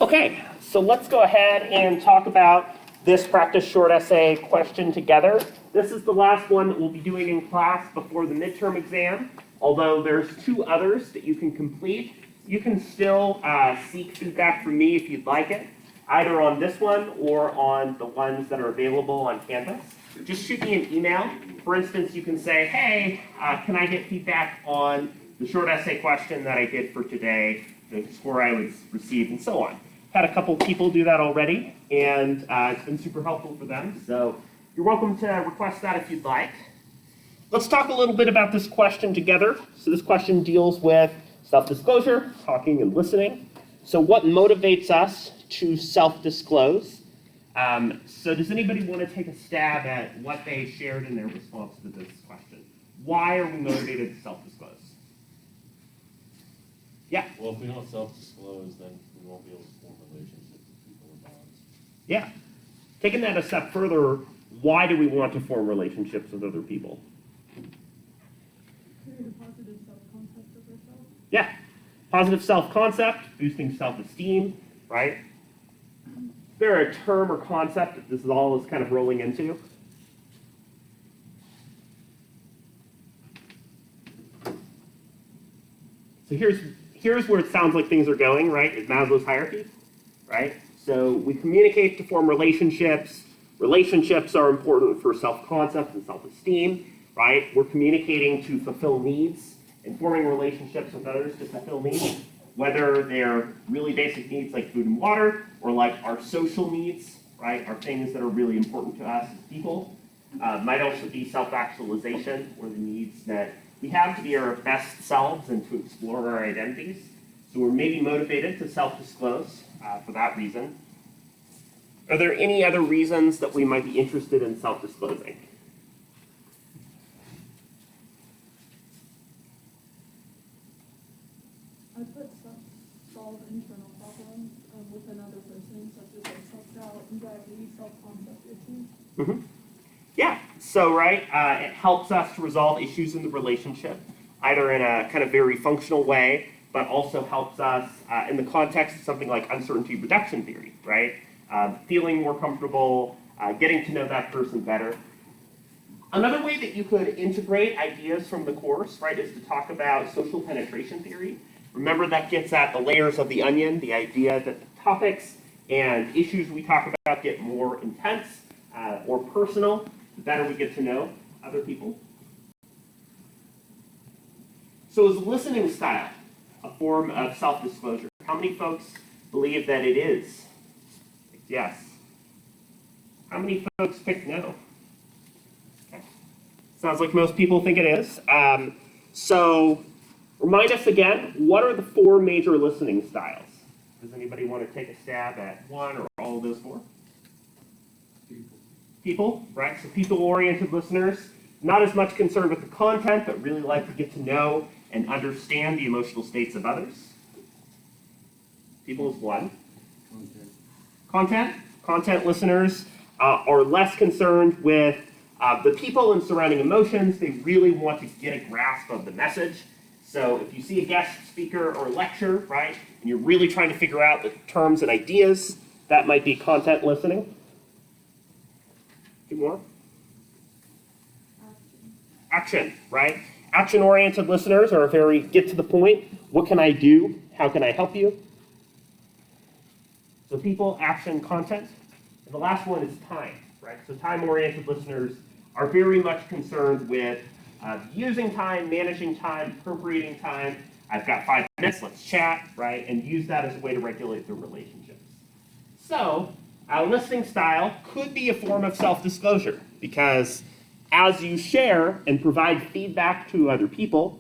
Okay, so let's go ahead and talk about this practice short essay question together. This is the last one that we'll be doing in class before the midterm exam, although there's two others that you can complete. You can still seek feedback from me if you'd like it, either on this one or on the ones that are available on Canvas. Just shoot me an email. For instance, you can say, hey, can I get feedback on the short essay question that I did for today, the score I was received, and so on. Had a couple people do that already, and it's been super helpful for them. So you're welcome to request that if you'd like. Let's talk a little bit about this question together. So this question deals with self-disclosure, talking and listening. So what motivates us to self-disclose? So does anybody want to take a stab at what they shared in their response to this question? Why are we motivated to self-disclose? Yeah? Well, if we don't self-disclose, then we won't be able to form relationships with people and bonds. Yeah. Taking that a step further, why do we want to form relationships with other people? Create a positive self-concept of ourselves. Yeah. Positive self-concept, boosting self-esteem, right? Is there a term or concept that this is all is kind of rolling into? So here's where it sounds like things are going, right? Is Maslow's hierarchy, right? So we communicate to form relationships. Relationships are important for self-concept and self-esteem, right? We're communicating to fulfill needs and forming relationships with others to fulfill needs, whether they're really basic needs like food and water, or like our social needs, right, are things that are really important to us as people. Might also be self-actualization, or the needs that we have to be our best selves and to explore our identities. So we're maybe motivated to self-disclose for that reason. Are there any other reasons that we might be interested in self-disclosing? I put solve internal problems with another person, such as like self-doubt, anxiety, self-concept issues. Mm-hmm. Yeah, so right, it helps us to resolve issues in the relationship, either in a kind of very functional way, but also helps us in the context of something like uncertainty reduction theory, right? Feeling more comfortable, getting to know that person better. Another way that you could integrate ideas from the course, right, is to talk about social penetration theory. Remember, that gets at the layers of the onion, the idea that the topics and issues we talk about get more intense or personal, the better we get to know other people. So is listening style a form of self-disclosure? How many folks believe that it is? Yes. How many folks pick no? Okay. Sounds like most people think it is. So remind us again, what are the four major listening styles? Does anybody want to take a stab at one or all of those four? People, right? So people-oriented listeners, not as much concerned with the content, but really like to get to know and understand the emotional states of others. People is one. Content listeners are less concerned with the people and surrounding emotions. They really want to get a grasp of the message. So if you see a guest speaker or lecture, right, and you're really trying to figure out the terms and ideas, that might be content listening. Two more. Action, right? Action-oriented listeners are very get to the point. What can I do? How can I help you? So people, action, content. And the last one is time, right? So time-oriented listeners are very much concerned with using time, managing time, appropriating time. I've got 5 minutes, let's chat, right? And use that as a way to regulate their relationships. So listening style could be a form of self-disclosure because as you share and provide feedback to other people,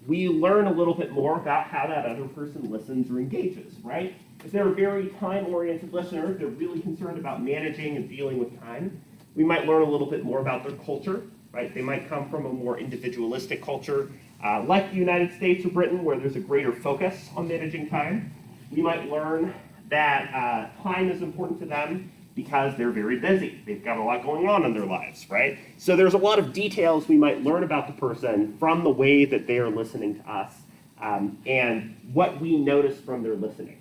we learn a little bit more about how that other person listens or engages, right? If they're a very time-oriented listener, they're really concerned about managing and dealing with time, we might learn a little bit more about their culture, right? They might come from a more individualistic culture, like the United States or Britain, where there's a greater focus on managing time. We might learn that time is important to them because they're very busy. They've got a lot going on in their lives, right? So there's a lot of details we might learn about the person from the way that they are listening to us and what we notice from their listening.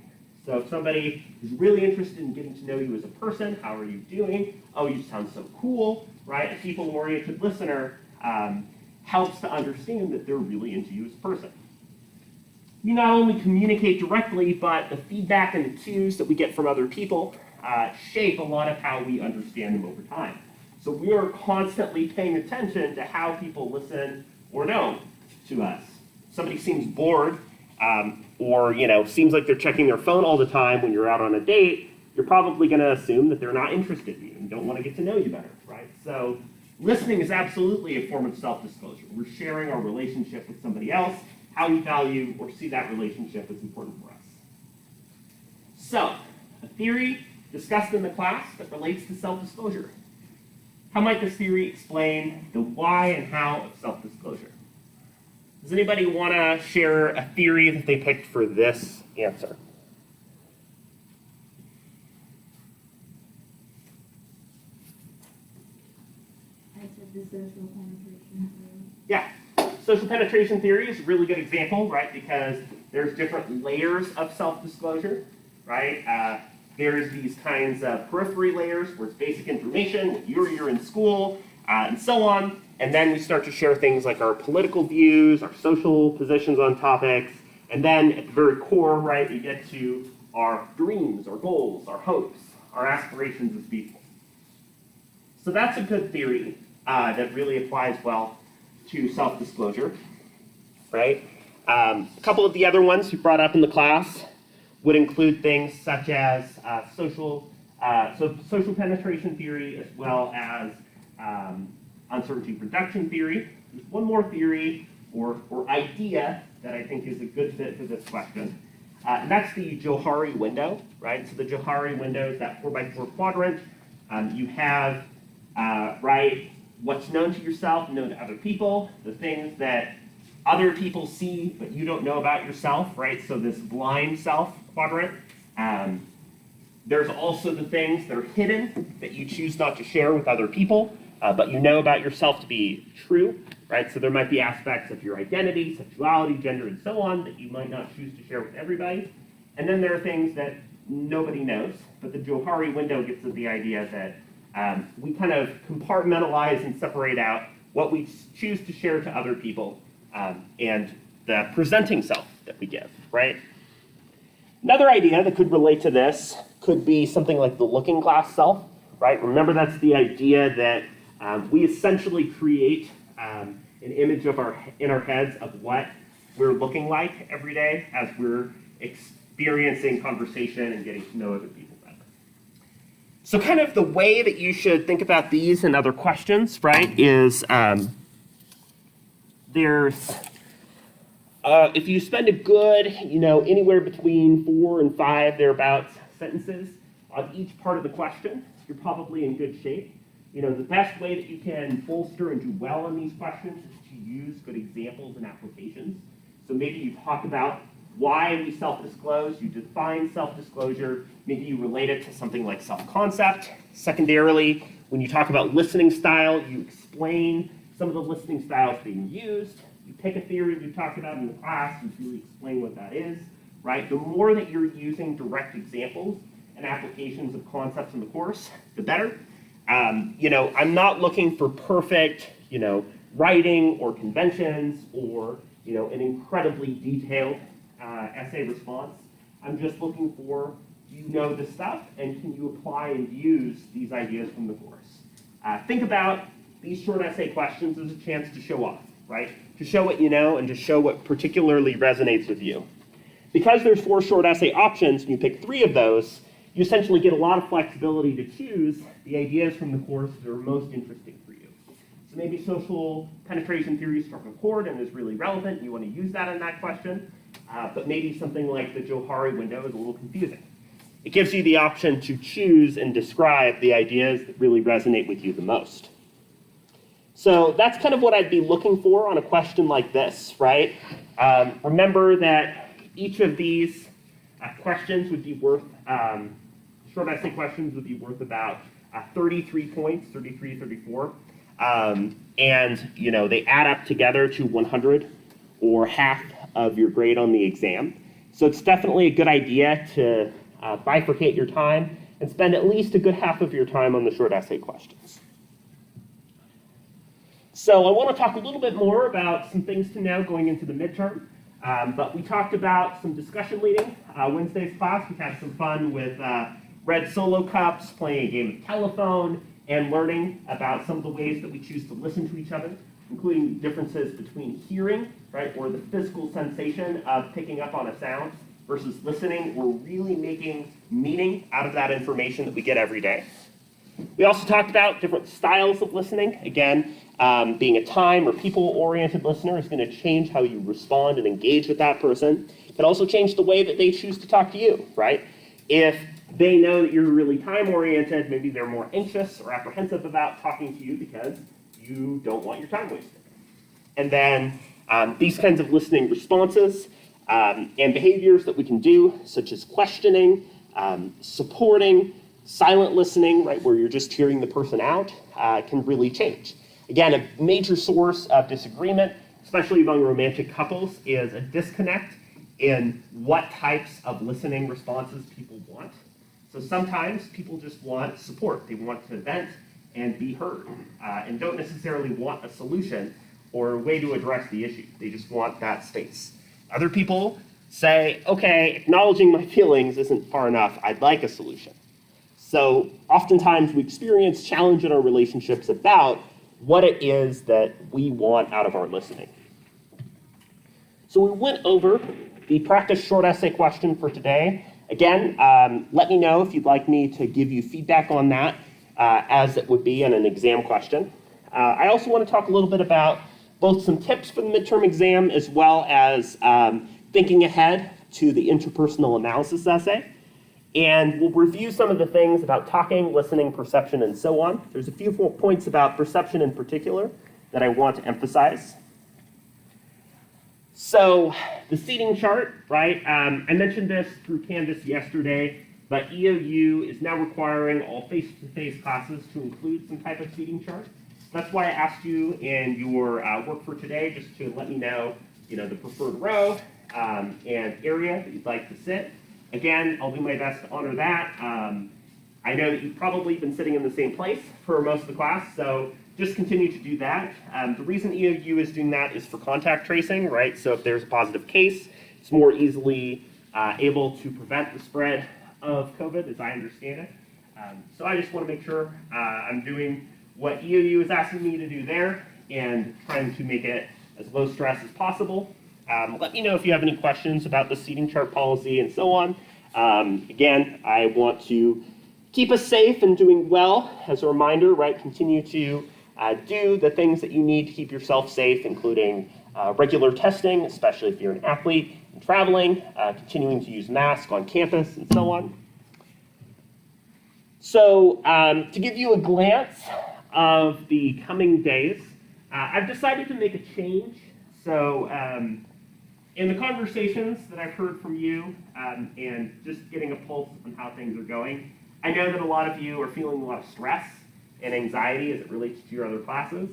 So if somebody is really interested in getting to know you as a person, how are you doing? Oh, you sound so cool, right? A people-oriented listener helps to understand that they're really into you as a person. We not only communicate directly, but the feedback and the cues that we get from other people shape a lot of how we understand them over time. So we are constantly paying attention to how people listen or don't to us. Somebody seems bored, or seems like they're checking their phone all the time when you're out on a date, you're probably going to assume that they're not interested in you and don't want to get to know you better, right? So listening is absolutely a form of self-disclosure. We're sharing our relationship with somebody else, how we value or see that relationship is important for us. So, a theory discussed in the class that relates to self-disclosure. How might this theory explain the why and how of self-disclosure? Does anybody want to share a theory that they picked for this answer? I said the social penetration theory. Yeah, social penetration theory is a really good example, right? Because there's different layers of self-disclosure, right? There's these kinds of periphery layers where it's basic information, what year you're in school, and so on. And then we start to share things like our political views, our social positions on topics, and then at the very core, right, we get to our dreams, our goals, our hopes, our aspirations as people. So that's a good theory that really applies well to self-disclosure, right? A couple of the other ones we brought up in the class would include things such as social penetration theory, as well as uncertainty reduction theory. There's one more theory or idea that I think is a good fit for this question, and that's the Johari window, right? So the Johari window is that 4x4 quadrant. You have, right, what's known to yourself, known to other people, the things that other people see but you don't know about yourself, right? So this blind self quadrant. There's also the things that are hidden that you choose not to share with other people, but you know about yourself to be true, right? So there might be aspects of your identity, sexuality, gender, and so on that you might not choose to share with everybody. And then there are things that nobody knows, but the Johari window gets at the idea that we kind of compartmentalize and separate out what we choose to share to other people and the presenting self that we give, right? Another idea that could relate to this could be something like the looking glass self, right? Remember, that's the idea that we essentially create an image of in our heads of what we're looking like every day as we're experiencing conversation and getting to know other people better. So kind of the way that you should think about these and other questions, right, is there's if you spend a good, anywhere between 4 and 5 thereabouts sentences on each part of the question, you're probably in good shape. The best way that you can bolster and do well on these questions is to use good examples and applications. So maybe you talk about why we self-disclose, you define self-disclosure, maybe you relate it to something like self-concept. Secondarily, when you talk about listening style, you explain some of the listening styles being used. You pick a theory we talked about in the class and really explain what that is, right? The more that you're using direct examples and applications of concepts in the course, the better. I'm not looking for perfect, writing or conventions or, an incredibly detailed essay response. I'm just looking for, do you know this stuff, and can you apply and use these ideas from the course? Think about these short essay questions as a chance to show off, right? To show what you know and to show what particularly resonates with you. Because there's 4 short essay options and you pick 3 of those, you essentially get a lot of flexibility to choose the ideas from the course that are most interesting for you. So maybe social penetration theory struck a chord and is really relevant. You want to use that in that question, but maybe something like the Johari window is a little confusing. It gives you the option to choose and describe the ideas that really resonate with you the most. So that's kind of what I'd be looking for on a question like this, right? Remember that each of these questions would be worth, short essay questions would be worth about 33 points, 33, 34. And, they add up together to 100 or half of your grade on the exam. So it's definitely a good idea to bifurcate your time and spend at least a good half of your time on the short essay questions. So I want to talk a little bit more about some things to know going into the midterm. But we talked about some discussion leading. Wednesday's class, we had some fun with red solo cups, playing a game of telephone, and learning about some of the ways that we choose to listen to each other, including differences between hearing, right, or the physical sensation of picking up on a sound, versus listening or really making meaning out of that information that we get every day. We also talked about different styles of listening. Again, being a time or people-oriented listener is going to change how you respond and engage with that person. It can also change the way that they choose to talk to you, right? If they know that you're really time-oriented, maybe they're more anxious or apprehensive about talking to you because you don't want your time wasted. And then these kinds of listening responses and behaviors that we can do, such as questioning, supporting, silent listening, right, where you're just hearing the person out, can really change. Again, a major source of disagreement, especially among romantic couples, is a disconnect in what types of listening responses people want. So sometimes people just want support. They want to vent and be heard, and don't necessarily want a solution or a way to address the issue. They just want that space. Other people say, okay, acknowledging my feelings isn't far enough. I'd like a solution. So oftentimes we experience challenge in our relationships about what it is that we want out of our listening. So we went over the practice short essay question for today. Again, let me know if you'd like me to give you feedback on that, as it would be in an exam question. I also want to talk a little bit about both some tips for the midterm exam as well as thinking ahead to the interpersonal analysis essay. And we'll review some of the things about talking, listening, perception, and so on. There's a few points about perception in particular that I want to emphasize. So the seating chart, right? I mentioned this through Canvas yesterday, but EOU is now requiring all face-to-face classes to include some type of seating chart. That's why I asked you in your work for today just to let me know, the preferred row and area that you'd like to sit. Again, I'll do my best to honor that. I know that you've probably been sitting in the same place for most of the class, so just continue to do that. The reason EOU is doing that is for contact tracing, right? So if there's a positive case, it's more easily able to prevent the spread of COVID, as I understand it. So I just want to make sure I'm doing what EOU is asking me to do there and trying to make it as low stress as possible. Let me know if you have any questions about the seating chart policy and so on. Again, I want to keep us safe and doing well. As a reminder, right, continue to do the things that you need to keep yourself safe, including regular testing, especially if you're an athlete and traveling, continuing to use masks on campus and so on. So to give you a glance of the coming days, I've decided to make a change. So in the conversations that I've heard from you and just getting a pulse on how things are going, I know that a lot of you are feeling a lot of stress and anxiety as it relates to your other classes.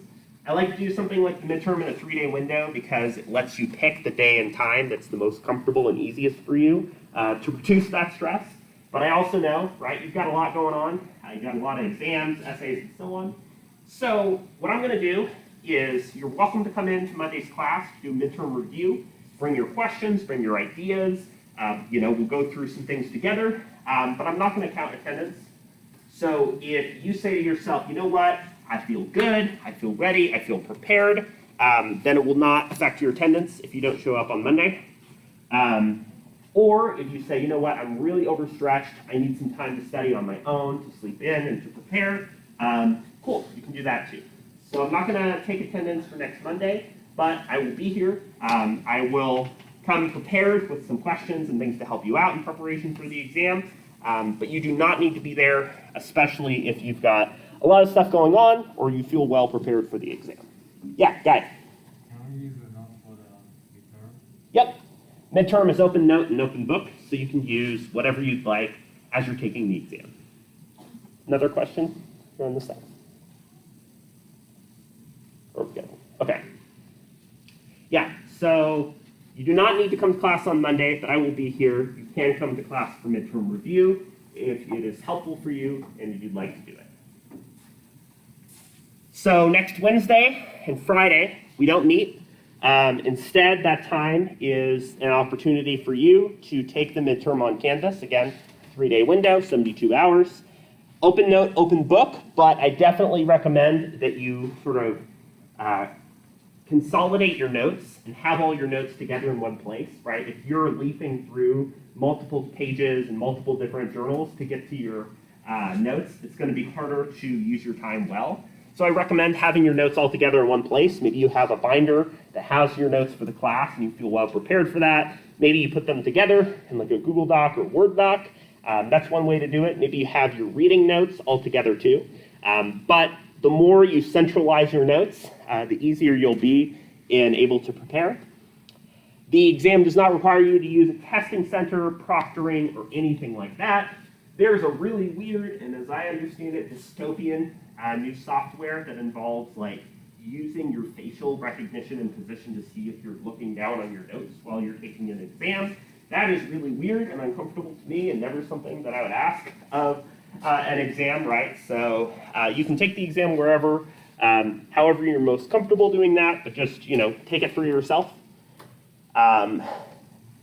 I like to do something like the midterm in a 3-day window because it lets you pick the day and time that's the most comfortable and easiest for you to reduce that stress. But I also know, right, you've got a lot going on. You've got a lot of exams, essays, and so on. So what I'm going to do is you're welcome to come into Monday's class to do midterm review. Bring your questions, bring your ideas. We'll go through some things together, but I'm not going to count attendance. So if you say to yourself, you know what, I feel good, I feel ready, I feel prepared, then it will not affect your attendance if you don't show up on Monday. Or if you say, you know what, I'm really overstretched, I need some time to study on my own, to sleep in and to prepare, cool, you can do that too. So I'm not going to take attendance for next Monday, but I will be here. I will come prepared with some questions and things to help you out in preparation for the exam. But you do not need to be there, especially if you've got a lot of stuff going on or you feel well prepared for the exam. Yeah, guy. Can we use a note for the midterm? Yep. Midterm is open note and open book, so you can use whatever you'd like as you're taking the exam. Another question here on the side? Or we good? Okay. Yeah, so You do not need to come to class on Monday, but I will be here. You can come to class for midterm review if it is helpful for you and if you'd like to do it. So next Wednesday and Friday, we don't meet. Instead, that time is an opportunity for you to take the midterm on Canvas. Again, 3-day window, 72 hours. Open note, open book, but I definitely recommend that you sort of consolidate your notes and have all your notes together in one place, right? If you're leafing through multiple pages and multiple different journals to get to your notes, it's going to be harder to use your time well. So I recommend having your notes all together in one place. Maybe you have a binder that has your notes for the class and you feel well prepared for that. Maybe you put them together in like a Google Doc or Word doc. That's one way to do it. Maybe you have your reading notes all together too. But the more you centralize your notes, the easier you'll be in able to prepare. The exam does not require you to use a testing center, proctoring, or anything like that. There's a really weird, and as I understand it, dystopian new software that involves like using your facial recognition and position to see if you're looking down on your notes while you're taking an exam. That is really weird and uncomfortable to me and never something that I would ask of an exam, right? So you can take the exam wherever, however you're most comfortable doing that, but just, take it for yourself. And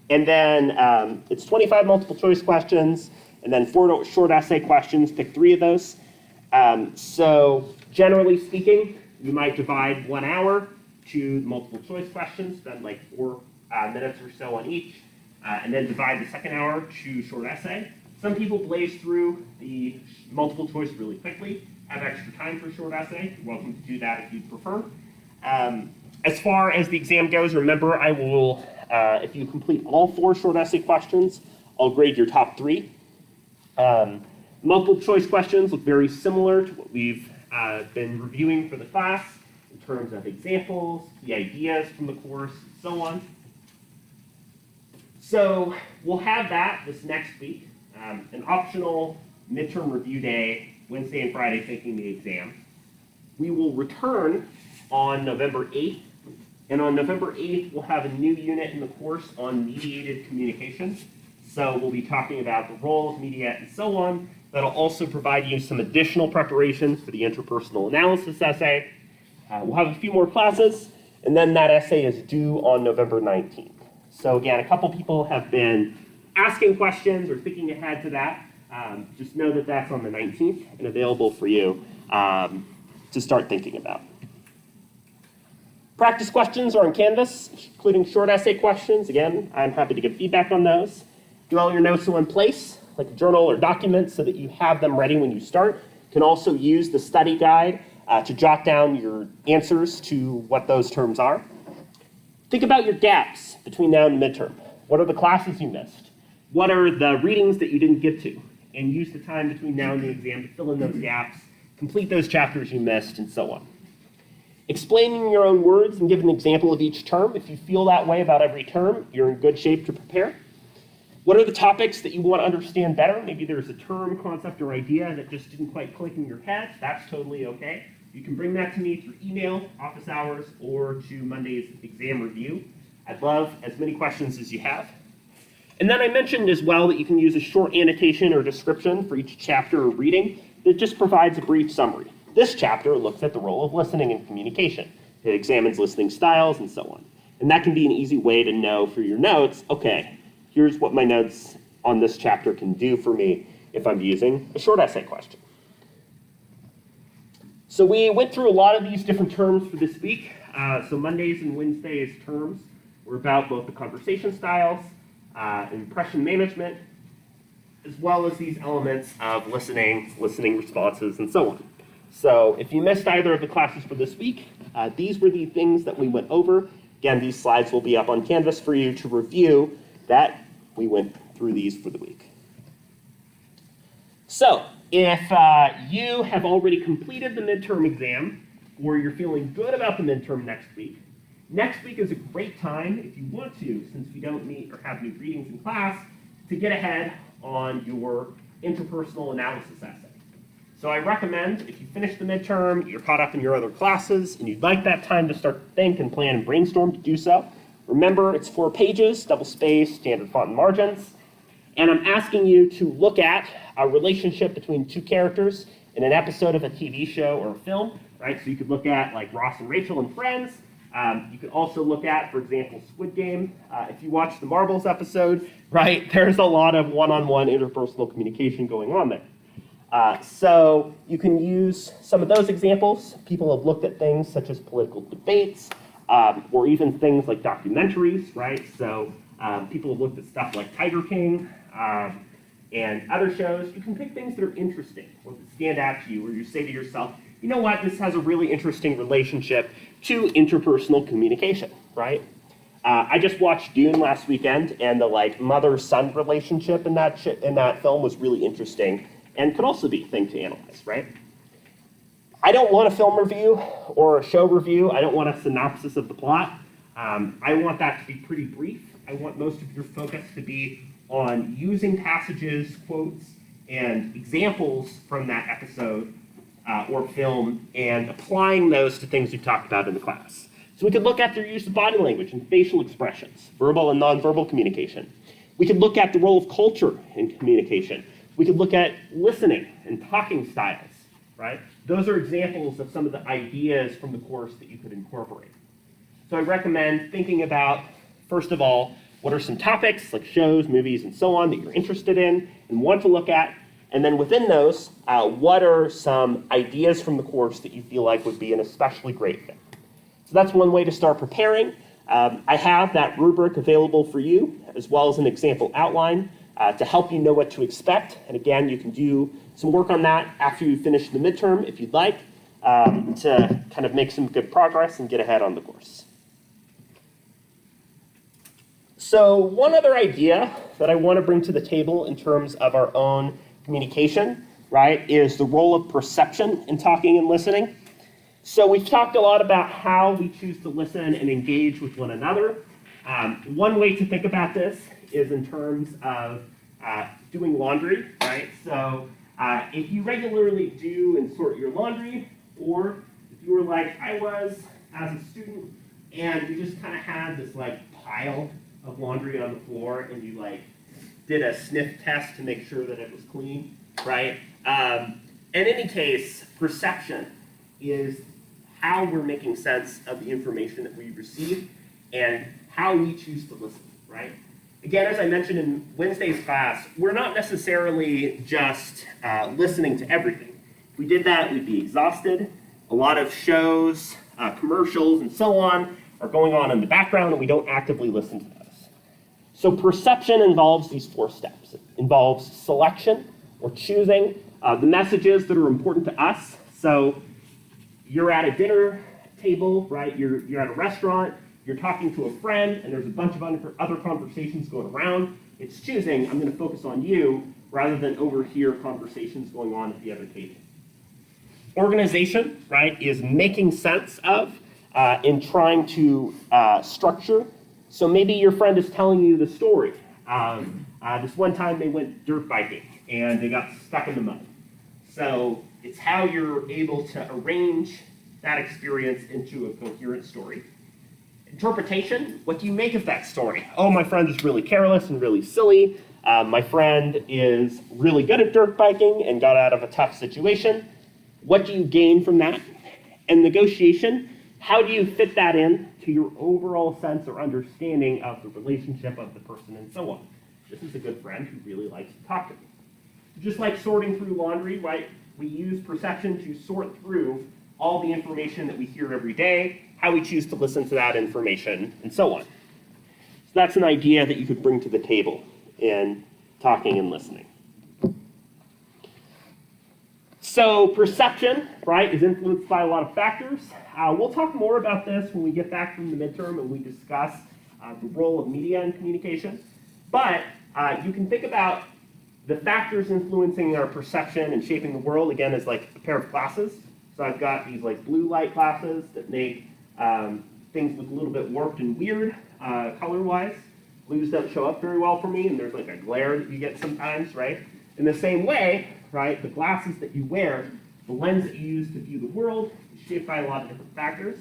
then it's 25 multiple choice questions and then 4 short essay questions. Pick 3 of those. So generally speaking, you might divide 1 hour to multiple choice questions, spend like 4 minutes or so on each, and then divide the second hour to short essay. Some people blaze through the multiple choice really quickly, have extra time for short essay. You're welcome to do that if you prefer. As far as the exam goes, remember I will, if you complete all 4 short essay questions, I'll grade your top 3. Multiple choice questions look very similar to what we've been reviewing for the class in terms of examples, key ideas from the course, and so on. So we'll have that this next week, an optional midterm review day, Wednesday and Friday taking the exam. We will return on November 8th, and on November 8th we'll have a new unit in the course on mediated communication. So we'll be talking about the role of media and so on. That'll also provide you some additional preparation for the interpersonal analysis essay. We'll have a few more classes, and then that essay is due on November 19th. So again, a couple people have been asking questions or thinking ahead to that. Just know that that's on the 19th and available for you to start thinking about. Practice questions are on Canvas, including short essay questions. Again, I'm happy to give feedback on those. Do all your notes in one place, like a journal or document, so that you have them ready when you start. You can also use the study guide to jot down your answers to what those terms are. Think about your gaps between now and the midterm. What are the classes you missed? What are the readings that you didn't get to? And use the time between now and the exam to fill in those gaps, complete those chapters you missed, and so on. Explain in your own words and give an example of each term. If you feel that way about every term, you're in good shape to prepare. What are the topics that you want to understand better? Maybe there's a term, concept, or idea that just didn't quite click in your head. That's totally okay. You can bring that to me through email, office hours, or to Monday's exam review. I'd love as many questions as you have. And then I mentioned as well that you can use a short annotation or description for each chapter or reading that just provides a brief summary. This chapter looks at the role of listening in communication. It examines listening styles and so on. And that can be an easy way to know for your notes, okay, here's what my notes on this chapter can do for me if I'm using a short essay question. So we went through a lot of these different terms for this week. So Mondays and Wednesdays terms were about both the conversation styles, impression management, as well as these elements of listening responses, and so on. So if you missed either of the classes for this week, these were the things that we went over. Again, these slides will be up on Canvas for you to review that we went through these for the week. So if you have already completed the midterm exam, or you're feeling good about the midterm next week is a great time, if you want to, since we don't meet or have new readings in class, to get ahead on your interpersonal analysis essay. So I recommend, if you finish the midterm, you're caught up in your other classes, and you'd like that time to start to think and plan and brainstorm, to do so. Remember, it's 4 pages, double space, standard font and margins. And I'm asking you to look at a relationship between 2 characters in an episode of a TV show or a film, right? So you could look at like Ross and Rachel and Friends. You could also look at, for example, Squid Game. If you watch the Marbles episode, right, there's a lot of one-on-one interpersonal communication going on there. So you can use some of those examples. People have looked at things such as political debates, or even things like documentaries, right? So people have looked at stuff like Tiger King and other shows. You can pick things that are interesting or that stand out to you, or you say to yourself, you know what, this has a really interesting relationship to interpersonal communication, right? I just watched Dune last weekend, and the like mother-son relationship in that film was really interesting, and could also be a thing to analyze, right? I don't want a film review or a show review. I don't want a synopsis of the plot. I want that to be pretty brief. I want most of your focus to be on using passages, quotes, and examples from that episode or film and applying those to things we've talked about in the class. So we could look at their use of body language and facial expressions, verbal and nonverbal communication. We could look at the role of culture in communication. We could look at listening and talking styles, right? Those are examples of some of the ideas from the course that you could incorporate. So I recommend thinking about, first of all, what are some topics like shows, movies, and so on that you're interested in and want to look at? And then within those, what are some ideas from the course that you feel like would be an especially great fit? So that's one way to start preparing. I have that rubric available for you, as well as an example outline to help you know what to expect. And again, you can do some work on that after you finish the midterm, if you'd like, to kind of make some good progress and get ahead on the course. So one other idea that I want to bring to the table in terms of our own communication, right, is the role of perception in talking and listening. So we've talked a lot about how we choose to listen and engage with one another. One way to think about this is in terms of doing laundry, right? So if you regularly do and sort your laundry, or if you were like I was as a student, and you just kind of had this like pile of laundry on the floor, and you like did a sniff test to make sure that it was clean, right? In any case, perception is how we're making sense of the information that we receive and how we choose to listen, right? Again, as I mentioned in Wednesday's class, we're not necessarily just listening to everything. If we did that, we'd be exhausted. A lot of shows, commercials, and so on are going on in the background, and we don't actively listen to those. So perception involves these 4 steps. It involves selection, or choosing the messages that are important to us. So you're at a dinner table, right? You're at a restaurant, you're talking to a friend, and there's a bunch of other conversations going around. It's choosing, I'm going to focus on you, rather than overhear conversations going on at the other table. Organization, right, is making sense of in trying to structure. So maybe your friend is telling you the story. This one time they went dirt biking, and they got stuck in the mud. So it's how you're able to arrange that experience into a coherent story. Interpretation, what do you make of that story? Oh, my friend is really careless and really silly. My friend is really good at dirt biking and got out of a tough situation. What do you gain from that? And negotiation, how do you fit that in to your overall sense or understanding of the relationship of the person and so on? This is a good friend who really likes to talk to me. Just like sorting through laundry, right? We use perception to sort through all the information that we hear every day, how we choose to listen to that information, and so on. So that's an idea that you could bring to the table in talking and listening. So perception, right, is influenced by a lot of factors. We'll talk more about this when we get back from the midterm and we discuss the role of media in communication. But you can think about the factors influencing our perception and shaping the world, again, as like a pair of glasses. So I've got these like blue light glasses that make things look a little bit warped and weird color-wise. Blues don't show up very well for me, and there's like a glare that you get sometimes, right? In the same way, right, the glasses that you wear, the lens that you use to view the world is shaped by a lot of different factors.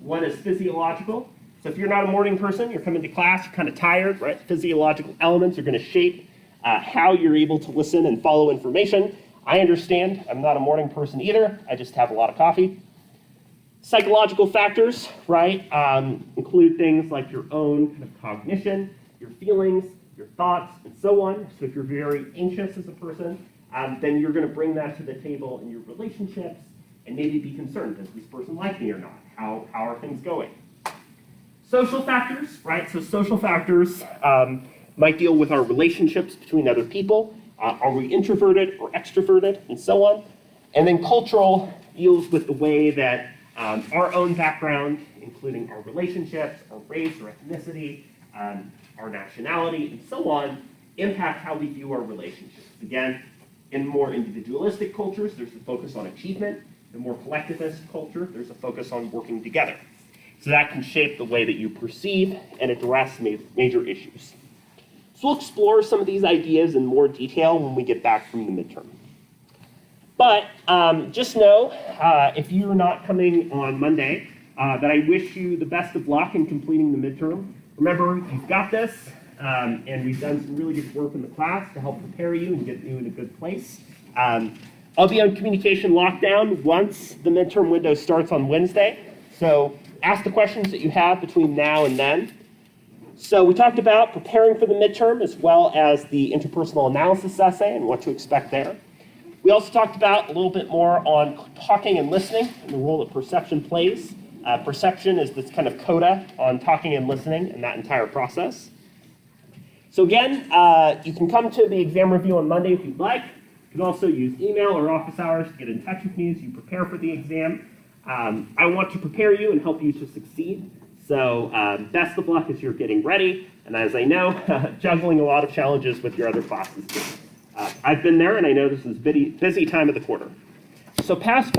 One is physiological, So if you're not a morning person, you're coming to class, you're kind of tired, right? Physiological elements are going to shape how you're able to listen and follow information. I understand. I'm not a morning person either. I just have a lot of coffee. Psychological factors, right, include things like your own kind of cognition, your feelings, your thoughts, and so on. So if you're very anxious as a person, then you're going to bring that to the table in your relationships and maybe be concerned, does this person like me or not? How are things going? Social factors, right? So social factors might deal with our relationships between other people. Are we introverted or extroverted, and so on. And then cultural deals with the way that our own background, including our relationships, our race or ethnicity, our nationality, and so on, impact how we view our relationships. Again, in more individualistic cultures, there's a focus on achievement. In more collectivist culture, there's a focus on working together. So that can shape the way that you perceive and address major issues. So we'll explore some of these ideas in more detail when we get back from the midterm. But just know, if you're not coming on Monday, that I wish you the best of luck in completing the midterm. Remember, you've got this, and we've done some really good work in the class to help prepare you and get you in a good place. I'll be on communication lockdown once the midterm window starts on Wednesday. So ask the questions that you have between now and then. So we talked about preparing for the midterm as well as the interpersonal analysis essay and what to expect there. We also talked about a little bit more on talking and listening and the role that perception plays. Perception is this kind of coda on talking and listening and that entire process. So again, you can come to the exam review on Monday if you'd like. You can also use email or office hours to get in touch with me as you prepare for the exam. I want to prepare you and help you to succeed. So best of luck as you're getting ready. And as I know, juggling a lot of challenges with your other classes too. I've been there and I know this is a busy time of the quarter. So past